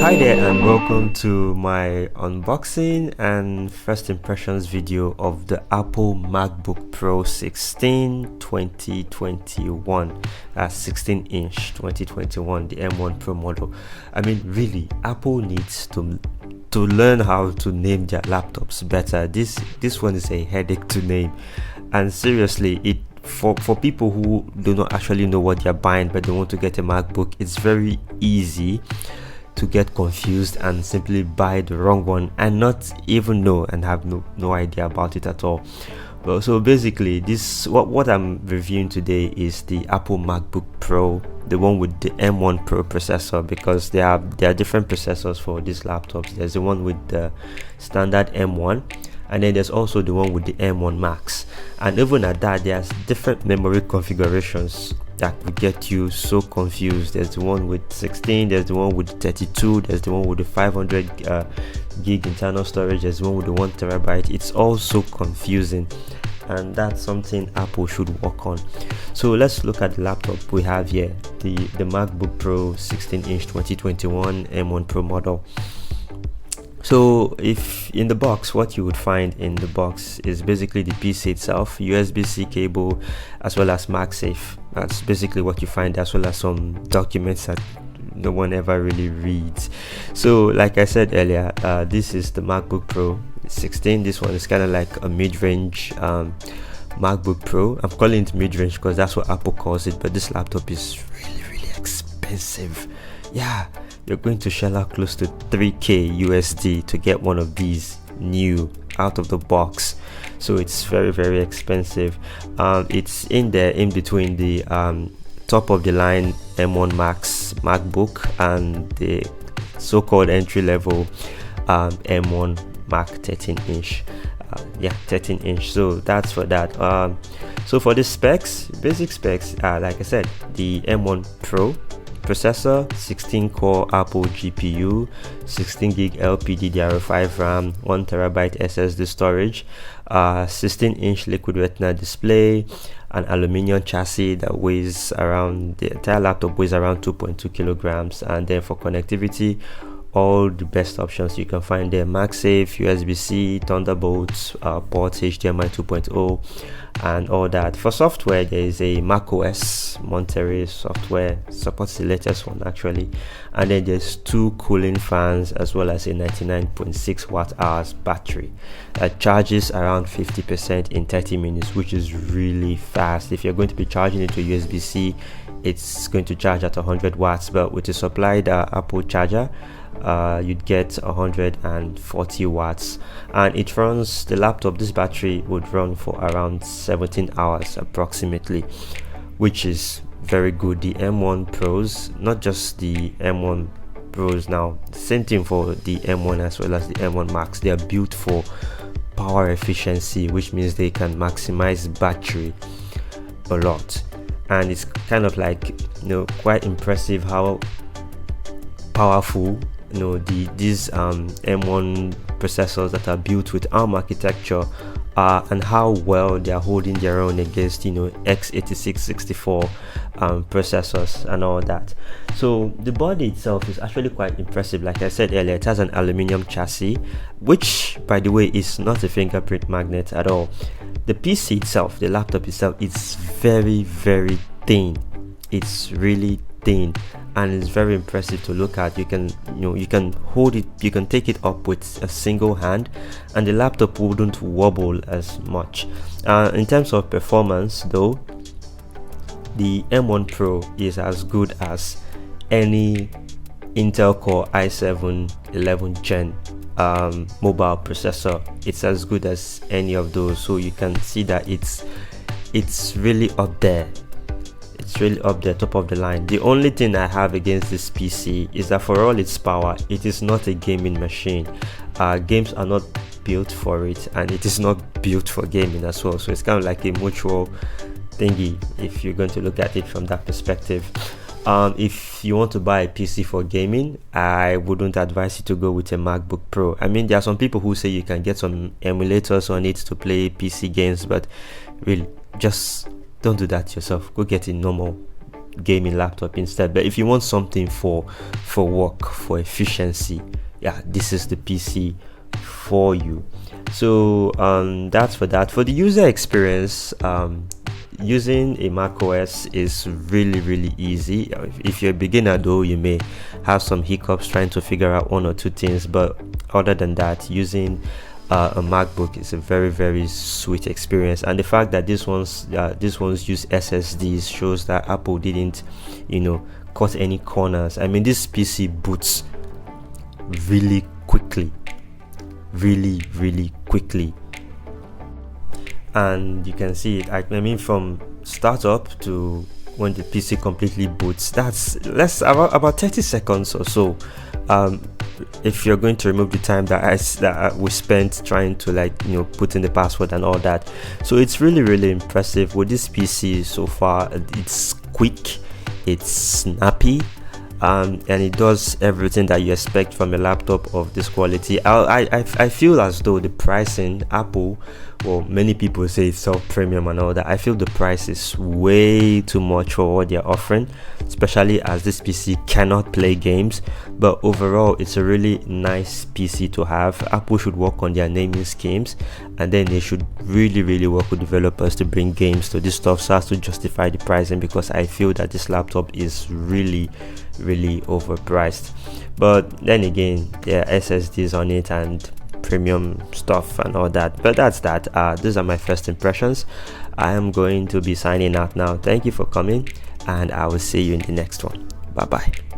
Hi there and welcome to my unboxing and first impressions video of the Apple MacBook Pro 16 2021. 16 inch 2021, the M1 Pro model. I mean, really, Apple needs to learn how to name their laptops better. This one is a headache to name, and seriously, it for people who do not actually know what they're buying but they want to get a MacBook, it's very easy to get confused and simply buy the wrong one and not even know and have no idea about it at all. Well, so basically, this what I'm reviewing today is the Apple MacBook Pro, the one with the M1 Pro processor, because there are different processors for these laptops. There's the one with the standard M1, and then there's also the one with the M1 Max. And even at that, there's different memory configurations that will get you so confused. There's the one with 16, there's the one with 32, there's the one with the 500 gig internal storage, there's the one with the 1 terabyte. It's all so confusing, and that's something Apple should work on. So let's look at the laptop we have here, the MacBook Pro 16 inch 2021 M1 Pro model. So if in the box, what you would find in the box is basically the PC itself, USB-C cable, as well as MagSafe. That's basically what you find, as well as some documents that no one ever really reads. So like I said earlier, this is the MacBook Pro 16. This one is kind of like a mid-range MacBook Pro. I'm calling it mid-range because that's what Apple calls it, but this laptop is really expensive. Yeah, you're going to shell out close to 3k USD to get one of these new out of the box. So it's very expensive. It's in there in between the top of the line M1 Max MacBook and the so-called entry-level M1 Mac 13 inch. 13 inch. So that's for that. So for the specs, basic specs, like I said, the M1 Pro processor, 16 core Apple GPU, 16 gig LPDDR5 RAM, 1 terabyte SSD storage, 16 inch liquid retina display, an aluminum chassis that weighs around, the entire laptop weighs around 2.2 kilograms, and then for connectivity, all the best options you can find there: MagSafe, USB-C, Thunderbolt ports, HDMI 2.0, and all that. For software, there is a macOS Monterey software, supports the latest one actually, and then there's 2 cooling fans as well as a 99.6 watt-hours battery that charges around 50% in 30 minutes, which is really fast. If you're going to be charging it to USB-C, it's going to charge at 100 watts, but with the supplied Apple charger, you'd get 140 watts, and it runs the laptop. This battery would run for around 17 hours approximately, which is very good. The M1 Pros, not just the M1 Pros now, same thing for the M1 as well as the M1 Max, they are built for power efficiency, which means they can maximize battery a lot. And it's kind of like, quite impressive how powerful these M1 processors that are built with ARM architecture are, and how well they are holding their own against x86 64 processors and all that. So the body itself is actually quite impressive. Like I said earlier, it has an aluminum chassis, which by the way is not a fingerprint magnet at all. The PC itself, the laptop itself, is very thin. It's really thin, and it's very impressive to look at. You can hold it, you can take it up with a single hand, and the laptop wouldn't wobble as much. In terms of performance though, the M1 Pro is as good as any Intel Core i7 11th gen mobile processor. It's as good as any of those, so you can see that it's really up there. It's really up there, top of the line. The only thing I have against this PC is that for all its power, it is not a gaming machine. Games are not built for it, and it is not built for gaming as well. So it's kind of like a mutual thingy if you're going to look at it from that perspective. If you want to buy a PC for gaming, I wouldn't advise you to go with a MacBook Pro. I mean, there are some people who say you can get some emulators on it to play PC games, but really, just don't do that yourself. Go get a normal gaming laptop instead. But if you want something for work, for efficiency, yeah, this is the PC for you. So that's for that. For the user experience, using a Mac OS is really easy. If you're a beginner though, you may have some hiccups trying to figure out one or two things, but other than that, using a MacBook is a very sweet experience. And the fact that this one's use SSDs shows that Apple didn't cut any corners. I mean, this PC boots really quickly, really quickly, and you can see it. I mean, from startup to when the PC completely boots, that's about 30 seconds or so. If you're going to remove the time that we spent trying to put in the password and all that. So it's really impressive with this PC so far. It's quick, it's snappy, and it does everything that you expect from a laptop of this quality. I feel as though the pricing, Apple, well, many people say it's so premium and all that. I feel the price is way too much for what they're offering, especially as this PC cannot play games. But overall, it's a really nice PC to have. Apple should work on their naming schemes, and then they should really work with developers to bring games to this stuff so as to justify the pricing, because I feel that this laptop is really overpriced. But then again, there are SSDs on it and premium stuff and all that. But that's that. These are my first impressions. I am going to be signing out now. Thank you for coming, and I will see you in the next one. Bye bye.